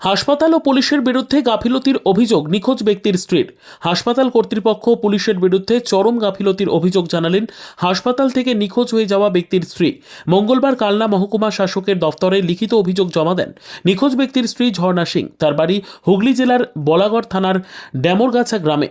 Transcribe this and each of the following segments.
হাসপাতাল ও পুলিশের বিরুদ্ধে গাফিলতির অভিযোগ নিখোঁজ ব্যক্তির স্ত্রীর। হাসপাতাল কর্তৃপক্ষ ও পুলিশের বিরুদ্ধে চরম গাফিলতির অভিযোগ জানালেন হাসপাতাল থেকে নিখোঁজ হয়ে যাওয়া ব্যক্তির স্ত্রী। মঙ্গলবার কালনা মহকুমা শাসকের দফতরে লিখিত অভিযোগ জমা দেন নিখোঁজ ব্যক্তির স্ত্রী ঝর্ণা সিং। তার বাড়ি হুগলি জেলার বলাগড় থানার ড্যামরগাছা গ্রামে।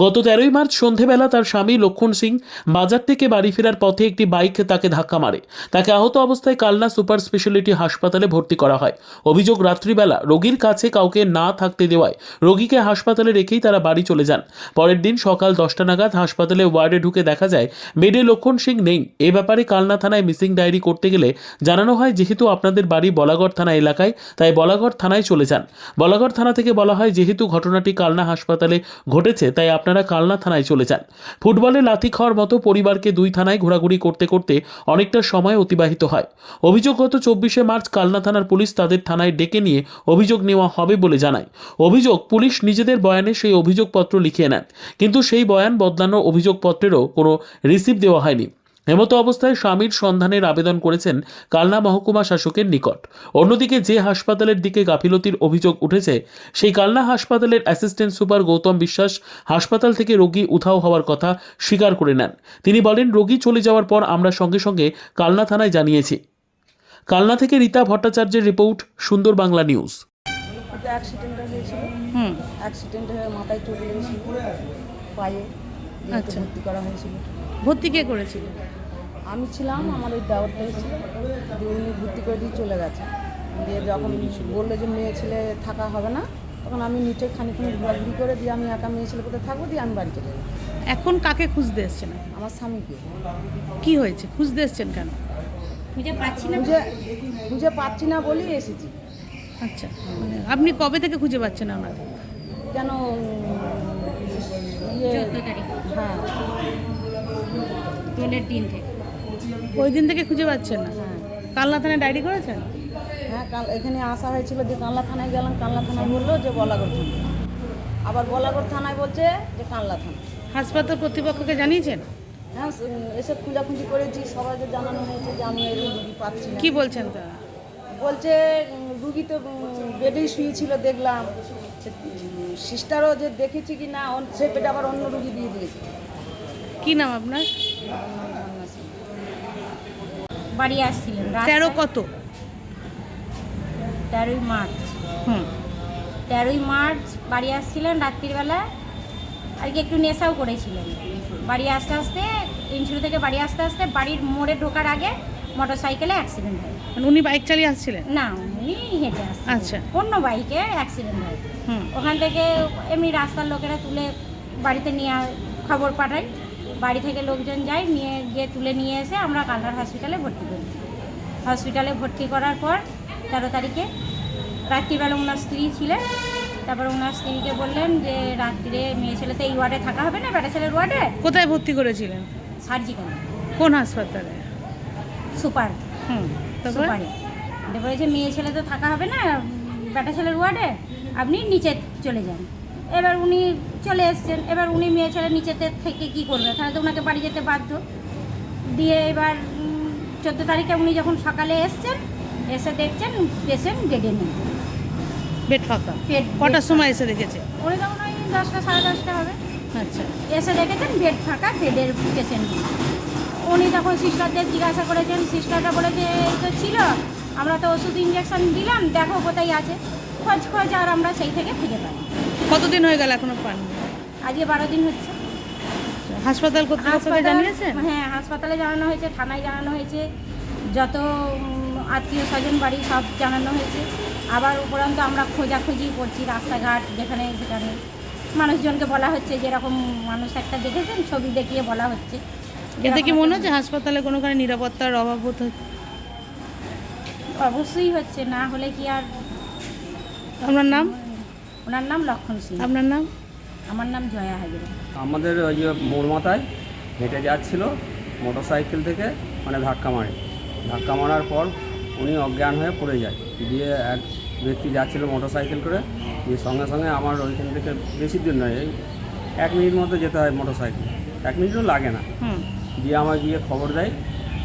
গত 13ই মার্চ সন্ধেবেলা তার স্বামী লক্ষণ সিং বাজার থেকে বাড়ি ফেরার পথে একটি বাইক তাকে ধাক্কা মারে। তাকে আহত অবস্থায় কালনা সুপার স্পেশালিটি হাসপাতালে ভর্তি করা হয়। অভিযোগ, রাত্রিবেলা রোগীর কাছে কাউকে না থাকতে দেওয়ায় রোগীকে হাসপাতালে রেখেই তারা বাড়ি চলে যান। পরের দিন সকাল 10টা নাগাদ হাসপাতালে ওয়ার্ডে ঢুকে দেখা যায় বেডে লক্ষণ সিং নেই। এ ব্যাপারে কালনা থানায় মিসিং ডায়েরি করতে গেলে জানানো হয়, যেহেতু আপনাদের বাড়ি বলাগড় থানা এলাকায়, তাই বলাগড় থানায় চলে যান। বলাগড় থানা থেকে বলা হয়, যেহেতু ঘটনাটি কালনা হাসপাতালে ঘটেছে, তাই আপনারা কালনা থানায় চলে যান। ফুটবলে লাথি খাওয়ার মতো পরিবারকে দুই থানায় ঘোরাঘুরি করতে করতে অনেকটা সময় অতিবাহিত হয়। অভিযোগ, গত 24শে মার্চ কালনা থানার পুলিশ তাদের থানায় ডেকে নিয়ে অভিযোগ নেওয়া হবে বলে জানায়। অভিযোগ, পুলিশ নিজেদের বয়ানে সেই অভিযোগপত্র লিখিয়ে নেন, কিন্তু সেই বয়ান বদলানো অভিযোগপত্রেরও কোনো রিসিভ দেওয়া হয়নি। এমতো অবস্থায় স্বামীর সন্ধানের আবেদন করেছেন কালনা মহকুমা শাসকের নিকট। অন্যদিকে যে হাসপাতালের দিকে গাফিলতির অভিযোগ উঠেছে, সেই কালনা হাসপাতালের অ্যাসিস্ট্যান্ট সুপার গৌতম বিশ্বাস হাসপাতাল থেকে রোগী উধাও হওয়ার কথা স্বীকার করে নেন। তিনি বলেন, রোগী চলে যাওয়ার পর আমরা সঙ্গে সঙ্গে কালনা থানায় জানিয়েছি। কালনা থেকে রীতা ভট্টাচার্যের রিপোর্ট, সুন্দর বাংলা নিউজ। অ্যাক্সিডেন্টটা হয়েছিল। অ্যাক্সিডেন্ট হয়ে মাথায় চোট লেগেছিল, পায়ে আচ্ছা। ভর্তি করা হয়েছিল। ভর্তি কে করেছিল? আমি ছিলাম, আমার ওই দাওয়ারটা হয়েছিল, দিয়ে উনি ভর্তি করে দিয়ে চলে গেছে। দিয়ে যখন বললো যে মেয়ে ছেলে থাকা হবে না, তখন আমি নিচে খানিক্ষণ ঘোরাঘুরি করে দিয়ে আমি একা মেয়ে ছেলে কোথায় থাকবো, দিয়ে আমি বাড়ি চলে যাই। এখন কাকে খুঁজতে এসছেন? আমার স্বামীকে। কি হয়েছে, খুঁজতে এসছেন কেন? খুঁজে পাচ্ছি না বলেই এসেছি। আচ্ছা, মানে আপনি কবে থেকে খুঁজে পাচ্ছেন না ওনাকে? কেন হ্যাঁ, দোলের দিন থেকে। ওই দিন থেকে খুঁজে পাচ্ছেন না? হ্যাঁ কালনা থানায় ডায়েরি করেছেন? হ্যাঁ, এখানে আসা হয়েছিল, যে কানলা থানায় গেলাম, কানলা থানায় বললো যে বলাগড় থানা, আবার বলাগড় থানায় বলছে যে কানলা থানা। হাসপাতাল কর্তৃপক্ষকে জানিয়েছেন? হ্যাঁ, এসে খোঁজাখুঁজি করেছি, সবাইকে জানানো হয়েছে যে আমি এই রুগী পাচ্ছি না। কি বলছেন তারা? বলছে রুগী তো বেডেই শুয়েছিল, দেখলাম সিস্টারও যে দেখেছি কি না, সে বেডে আবার অন্য রুগী দিয়ে দিয়েছে। কি নাম আপনার? বাড়ি আসছিলেন 13 কত? 13ই মার্চ। 13ই মার্চ বাড়ি আসছিলেন রাত্রিবেলা, আর কি একটু নেশাও করেছিলেন। বাড়ি আসতে আসতে, ইনসুর থেকে বাড়ি আসতে আসতে বাড়ির মোড়ে ঢোকার আগে মোটর সাইকেলে অ্যাক্সিডেন্ট হয়। মানে উনি বাইক চালিয়ে আসছিলেন? না, উনি হেঁটে আসছেন। আচ্ছা। অন্য বাইকে অ্যাক্সিডেন্ট হয়। ওখান থেকে এমনি রাস্তার লোকেরা তুলে বাড়িতে নিয়ে খবর পাঠায়। বাড়ি থেকে লোকজন যায়, নিয়ে গিয়ে তুলে নিয়ে এসে আমরা কালনার হসপিটালে ভর্তি করি। হসপিটালে ভর্তি করার পর 13 তারিখে রাত্রিবেলা ওনার স্ত্রী ছিলেন। তারপর ওনার স্ত্রীকে বললেন যে রাত্রিরে মেয়ে ছেলেতে এই ওয়ার্ডে থাকা হবে না, বেটা ছেলের ওয়ার্ডে। কোথায় ভর্তি করেছিলেন? সার্জিক্যাল। কোন হাসপাতালে? সুপার। তারপর? সুপারে বলেছে মেয়ে ছেলে তো থাকা হবে না বেটা ছেলের ওয়ার্ডে, আপনি নিচে চলে যান। এবার উনি চলে এসছেন। এবার উনি মেয়ে ছেলে নিচেতে থেকে কী করবে, তাহলে তো ওনাকে বাড়ি যেতে বাধ্য। দিয়ে এবার 14 তারিখে উনি যখন সকালে এসছেন, এসে দেখছেন পেশেন্ট বেডে নেই, বেড ফাঁকা। বেড কটার সময় এসে দেখেছে? উনি তখন ওই 10টা সাড়ে 10টা হবে। আচ্ছা। এসে দেখেছেন বেড ফাঁকা, বেডের পেশেন্ট। উনি তখন সিস্টারদের জিজ্ঞাসা করেছেন, সিস্টাররা বলেছে এই তো ছিল, আমরা তো ওষুধ ইঞ্জেকশন দিলাম, দেখো কোথায় আছে। খোঁজ আর আমরা সেই থেকে খুঁজে পাই। কতদিন হয়ে গেল এখনো পাননি? আজকে 12 দিন হচ্ছে। হাসপাতাল কর্তৃপক্ষকে জানিয়েছেন? হ্যাঁ, হাসপাতালে জানানো হয়েছে, থানায় জানানো হয়েছে, যত আত্মীয় স্বজন বাড়ি সব জানানো হয়েছে। আবার উপরন্ত আমরা খোঁজাখুঁজি করছি রাস্তাঘাট, যেখানে সেখানে মানুষজনকে বলা হচ্ছে যে এরকম মানুষ একটা দেখেছেন, ছবি দেখিয়ে বলা হচ্ছে। এতে কি মনে হচ্ছে হাসপাতালে কোনোখানে নিরাপত্তার অভাব হচ্ছে? অবশ্যই হচ্ছে, না হলে কি আর। আপনার নাম? ওনার নাম লক্ষণ সিং। আপনার নাম? আমার নাম জয়া হাজরা। আমাদের ওই যে মোড় মাথায় হেঁটে যাচ্ছিল, মোটর সাইকেল থেকে মানে ধাক্কা মারার পর উনি অজ্ঞান হয়ে পড়ে যায়। দিয়ে এক ব্যক্তি যাচ্ছিল মোটর সাইকেল করে, দিয়ে সঙ্গে সঙ্গে আমার ওইখান থেকে বেশি দূর নয়, এই 1 মিনিট মতো যেতে হয় মোটর সাইকেল, 1 মিনিটও লাগে না। দিয়ে আমার গিয়ে খবর দেয়,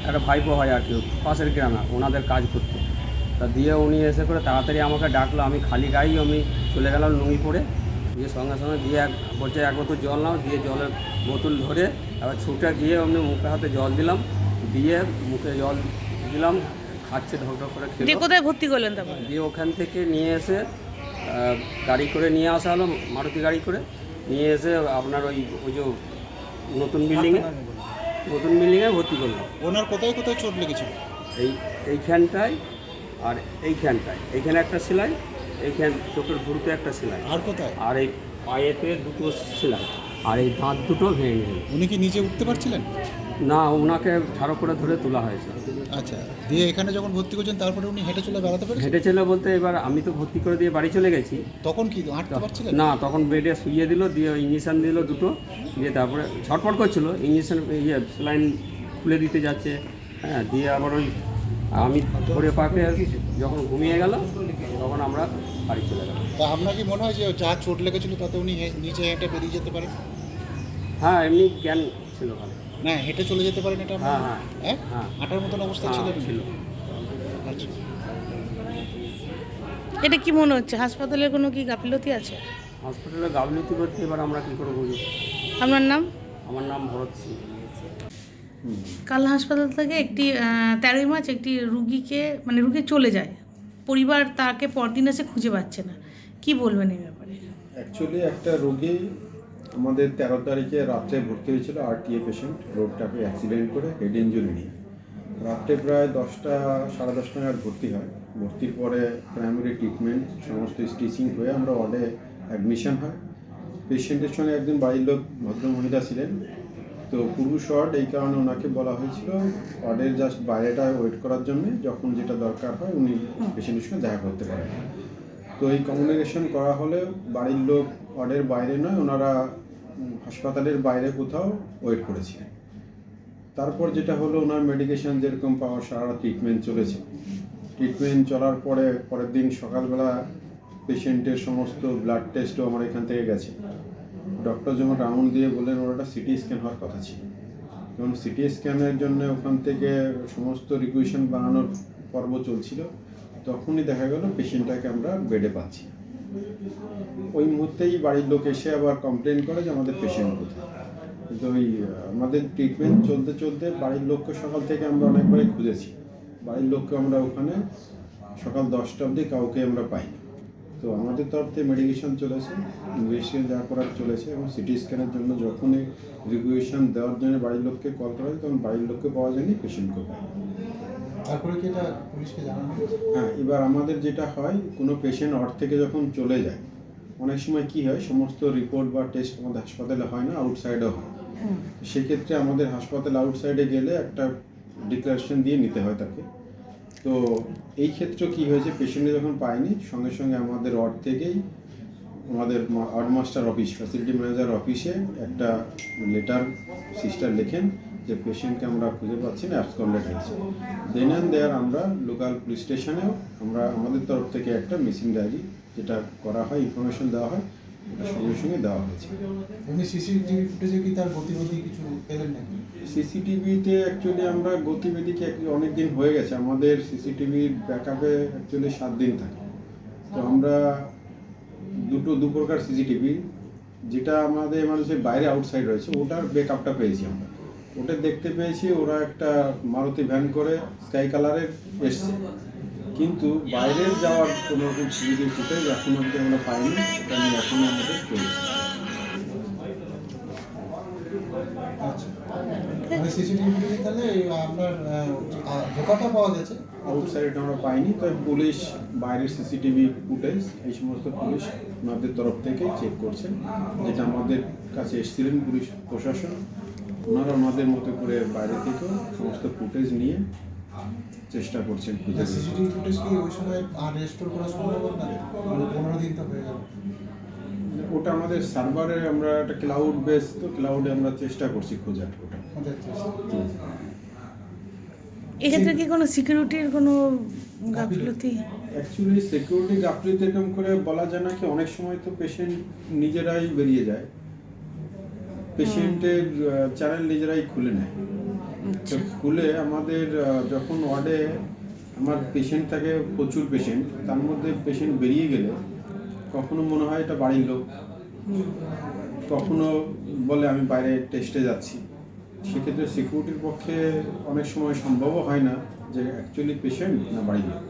একটা ভাইপো হয় আর কি পাশের গ্রামে ওনাদের কাজ করতে। তা দিয়ে উনি এসে করে তাড়াতাড়ি আমাকে ডাকলো, আমি খালি গায়েই আমি চলে গেলাম লুঙ্গি পরে, দিয়ে সঙ্গে সঙ্গে দিয়ে বলছে এক বোতল জল নাও, দিয়ে জলের বোতল ধরে আবার ছুটে গিয়ে আমি মুখে হাতে জল দিলাম, দিয়ে মুখে জল দিলাম, খাচ্ছে ঢক ঢক করে দিয়ে খেলো। কোথায় ভর্তি করলেন তারপর? দিয়ে ওখান থেকে নিয়ে এসে গাড়ি করে নিয়ে আসা হলো, মারুতি গাড়ি করে নিয়ে এসে আপনার ওই ওই যে নতুন বিল্ডিংয়ে ভর্তি করলাম। ওনার কোথায় কোথায় চোট লেগেছিল? এইখানটায় আর এইখানে একটা সেলাই, এইখান চোখের ভুরুতে একটা সেলাই, আর কোথায়? আর এই পায়েতে দুটো সেলাই, আর এই দাঁত দুটো ভেঙে গেল। উনি কি নিচে উঠতে পারছিলেন? না, ওনাকে ঝাড়ো করে ধরে তোলা হয়েছে। আচ্ছা, দিয়ে এখানে যখন ভর্তি করছেন তারপরে উনি হেঁটে চলে বেড়াতে পেরেছেন? হেঁটে চলে বলতে এবার আমি তো ভর্তি করে দিয়ে বাড়ি চলে গেছি। তখন কি হাঁটতে পারছিলেন? না, তখন বেডে শুইয়ে দিল, দিয়ে ইঞ্জেকশন দিল দুটো, দিয়ে তারপরে ছটফট করছিল, ইঞ্জেকশন স্যালাইন খুলে দিতে যাচ্ছে, হ্যাঁ, দিয়ে আবার ওই আমি ধরে পাকে যখন ঘুমিয়ে গেল তখন আমরা বাড়ি চলে গেলাম। তা আপনার কি মনে হয় যে যা চোট লেগেছিল তাতে উনি নিচে হেঁটে বেরিয়ে যেতে পারেন? হ্যাঁ, এমনি জ্ঞান ছিল ভালো। না, হেঁটে চলে যেতে পারেন এটা? হ্যাঁ, হ্যাঁ, হ্যাঁ, হ্যাঁ। হাঁটার মতন অবস্থা ছিল? ছিল। আচ্ছা, এটা কি মনে হচ্ছে হাসপাতালের কোনো কি গাফিলতি আছে? হসপিটালে গাফিলতি করতে এবার আমরা কী করে বুঝি। আপনার নাম? আমার নাম ভরত সিং। কালনা হাসপাতাল থেকে একটি 13ই মার্চ একটি রুগীকে মানে রুগী চলে যায়, পরিবার তাকে পরদিন এসে খুঁজে পাচ্ছে না, কি বলবেন এই ব্যাপারে? অ্যাকচুয়ালি একটা রোগী আমাদের 13 তারিখে রাত্রে ভর্তি হয়েছিল, RTA পেশেন্ট, রোডটাকে অ্যাক্সিডেন্ট করে হেড ইঞ্জুরি নিয়ে। রাত্রে প্রায় 10টা সাড়ে 10টা নাগাদ ভর্তি হয়। ভর্তির পরে প্রাইমারি ট্রিটমেন্ট সমস্ত স্টিচিং হয়ে আমরা ওয়ার্ডে অ্যাডমিশন হয়। পেশেন্টের সঙ্গে একজন বাড়ির লোক ভদ্রমহিলা ছিলেন, তো পুরুষ ওয়ার্ড, এই কারণে ওনাকে বলা হয়েছিল ওয়ার্ডের জাস্ট বাইরেটা ওয়েট করার জন্য, যখন যেটা দরকার হয় উনি পেশেন্টের সঙ্গে দেখা করতে পারেন। তো এই কমিউনিকেশন করা হলে বাড়ির লোক ওয়ার্ডের বাইরে নয়, ওনারা হাসপাতালের বাইরে কোথাও ওয়েট করেছিলেন। তারপর যেটা হলো, ওনার মেডিকেশন যেরকম পাওয়ার সারা ট্রিটমেন্ট চলেছে। ট্রিটমেন্ট চলার পরে পরের দিন সকালবেলা পেশেন্টের সমস্ত ব্লাড টেস্টও আমার এখান থেকে গেছে। ডক্টর যখন রাউন্ড দিয়ে বললেন ওর একটা সিটি স্ক্যান হওয়ার কথা ছিল, এবং সিটি স্ক্যানের জন্য ওখান থেকে সমস্ত রিকুয়েশন বানানোর পর্ব চলছিল। তখনই দেখা গেল পেশেন্টটাকে আমরা বেডে পাচ্ছি। ওই মুহূর্তেই বাড়ির লোক এসে আবার কমপ্লেন করে যে আমাদের পেশেন্ট কোথায়। কিন্তু ওই আমাদের ট্রিটমেন্ট চলতে চলতে বাড়ির লোককে সকাল থেকে আমরা অনেকবারই খুঁজেছি, বাড়ির লোককে আমরা ওখানে সকাল 10টা অবধি কাউকে আমরা পাইনি। তো আমাদের তরফ থেকে মেডিকেশন চলেছে, ইনভেস্টিগেশন যা করার চলেছে, এবং সিটি স্ক্যানের জন্য যখনই রিকুয়েশন দেওয়ার জন্য বাড়ির লোককে কল করা হয়, তখন বাড়ির লোককে পাওয়া যায়নি, পেশেন্টকে পাই। তারপরে কি এটা পুলিশকে জানানো হয়েছে? হ্যাঁ, এবার আমাদের যেটা হয়, কোনো পেশেন্ট ওয়ার্ড থেকে যখন চলে যায়, অনেক সময় কি হয়, সমস্ত রিপোর্ট বা টেস্ট আমাদের হাসপাতালে হয় না, আউটসাইডেও হয়। সেক্ষেত্রে আমাদের হাসপাতাল আউটসাইডে গেলে একটা ডিক্লারেশন দিয়ে নিতে হয় তাকে। তো এই ক্ষেত্রে কি হয়েছে, পেশেন্টে যখন পায়নি, সঙ্গে সঙ্গে আমাদের ওয়ার্ড থেকেই আমাদের ward master office, facility manager অফিসে একটা লেটার সিস্টার লেখেন যে পেশেন্টকে আমরা খুঁজে পাচ্ছি না, অ্যাবসকন্ডেড হয়েছে। দেন অ্যান্ড দেয়ার আমরা লোকাল পুলিশ স্টেশনেও আমরা আমাদের তরফ থেকে একটা মিসিং ডায়েরি যেটা করা হয়, ইনফরমেশন দেওয়া হয়, এটা সঙ্গে সঙ্গে দেওয়া হয়েছে। উনি সিসিটিভি ফুটেজে কি তার গতিবিধি কিছু পেলেন নাকি? সিসিটিভিতে অ্যাকচুয়ালি আমরা গতিবিধিকে অনেক দিন হয়ে গেছে, আমাদের সিসিটিভির ব্যাকআপে অ্যাকচুয়ালি 7 দিন থাকে। তো আমরা দু প্রকার সিসিটিভি, যেটা আমাদের মানুষের বাইরে আউটসাইড রয়েছে, ওটার ব্যাকআপটা পেয়েছি আমরা। ওটা দেখতে পেয়েছি ওরা একটা মারুতি ভ্যান করে স্কাই কালারের এসছে, কিন্তু বাইরের যাওয়ার কোনো রকম সিসিটিভি ফুটেজ এখন অবধি আমরা পাইনি। এটা নিয়ে এখনও আমাদের চলছে। আচ্ছা, মানে সিসিটিভি ফুটেজে তাহলে আপনার রেকর্ডটা পাওয়া গেছে, আউটসাইড আমরা পাইনি। তবে পুলিশ বাইরের সিসিটিভি ফুটেজ এই সমস্ত পুলিশ ওনাদের তরফ থেকে চেক করছেন, যেটা আমাদের কাছে এসেছিলেন পুলিশ প্রশাসন, ওনারা ওনাদের মতো করে বাইরে থেকেও সমস্ত ফুটেজ নিয়ে চেষ্টা করছেন খুঁজে। সিসিটিভি ফুটেজ কি ওই সময় আর রেস্টোর করা সম্ভব না? মানে 15 দিন তো হয়ে গেল। ওটা আমাদের সার্ভারে আমরা একটা ক্লাউড বেস, তো ক্লাউডে আমরা চেষ্টা করছি খোঁজার ওটা। এক্ষেত্রে কি কোনো সিকিউরিটির কোনো গাফিলতি? অ্যাকচুয়ালি সিকিউরিটি গাফিলতি এরকম করে বলা যায় না, কি অনেক সময় তো পেশেন্ট নিজেরাই বেরিয়ে যায়, পেশেন্টের চ্যানেল নিজেরাই খুলে নেয়। তো খুলে আমাদের যখন ওয়ার্ডে আমার পেশেন্ট থাকে প্রচুর পেশেন্ট, তার মধ্যে পেশেন্ট বেরিয়ে গেলে কখনো মনে হয় এটা বাড়ির লোক, কখনো বলে আমি বাইরে টেস্টে যাচ্ছি। সেক্ষেত্রে সিকিউরিটির পক্ষে অনেক সময় সম্ভবও হয় না যে অ্যাকচুয়ালি পেশেন্ট না বাড়ির লোক।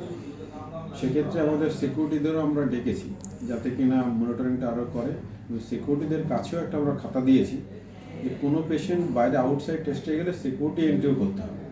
সেক্ষেত্রে আমাদের সিকিউরিটিদেরও আমরা ডেকেছি যাতে কিনা মনিটরিংটা আরও করে। সিকিউরিটিদের কাছেও একটা আমরা খাতা দিয়েছি যে কোনো পেশেন্ট বাইরে আউটসাইড টেস্টে গেলে সিকিউরিটি এন্ট্রিও করতে হবে।